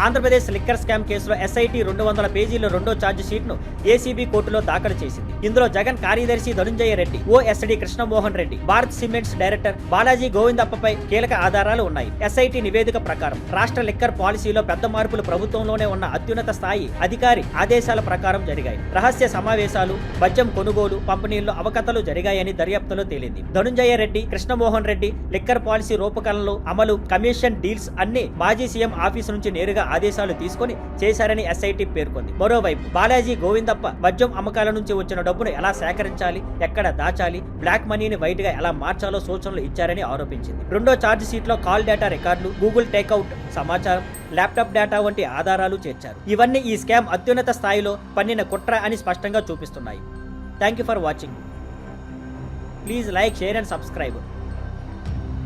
Andhra Pradesh liquor scam కేసులో SIT 200 పేజీల రెండో ఛార్జ్ షీట్ ను ఏసీబీ కోర్టులో దాఖలు చేసింది. ఇందులో జగన్ కార్యదర్శి Dhananjaya Reddy, OSD Krishnamohan Reddy, Bharat cements director Balaji గోవిందప్పపై కీలక ఆధారాలు ఉన్నాయి. ఎస్ఐటీ నివేదిక ప్రకారం రాష్ట్ర లిక్కర్ పాలసీలో పెద్ద మార్పులు ప్రభుత్వంలోనే ఉన్న అత్యున్నత స్థాయి అధికారి ఆదేశాల ప్రకారం జరిగాయి. రహస్య సమావేశాలు, మద్యం కొనుగోలు, పంపిణీల్లో అవకతలు జరిగాయని దర్యాప్తులో తేలింది. ధనుంజయ రెడ్డి, కృష్ణమోహన్ రెడ్డి లిక్కర్ పాలసీ రూపకల్పనలు, అమలు, కమిషన్ డీల్స్ అన్ని మాజీ సీఎం ఆఫీసు నుంచి నేరుగా ఆదేశాలు తీసుకుని చేశారని ఎస్ఐటీ పేర్కొంది. మరోవైపు బాలాజీ గోవిందప్ప మద్యం అమ్మకాల నుంచి వచ్చిన డబ్బును ఎలా సేకరించాలి, ఎక్కడ దాచాలి, బ్లాక్ మనీని వైట్ గా ఎలా మార్చాలో సూచనలు ఇచ్చారని ఆరోపించింది. రెండో ఛార్జ్ షీట్ లో కాల్ డేటా రికార్డులు, గూగుల్ టేక్అవుట్ సమాచారం, ల్యాప్టాప్ డేటా వంటి ఆధారాలు చేర్చారు. ఇవన్నీ ఈ స్కామ్ అత్యున్నత స్థాయిలో పన్నిన కుట్ర అని స్పష్టంగా చూపిస్తున్నాయి. Thank you for watching. Please like, share and subscribe.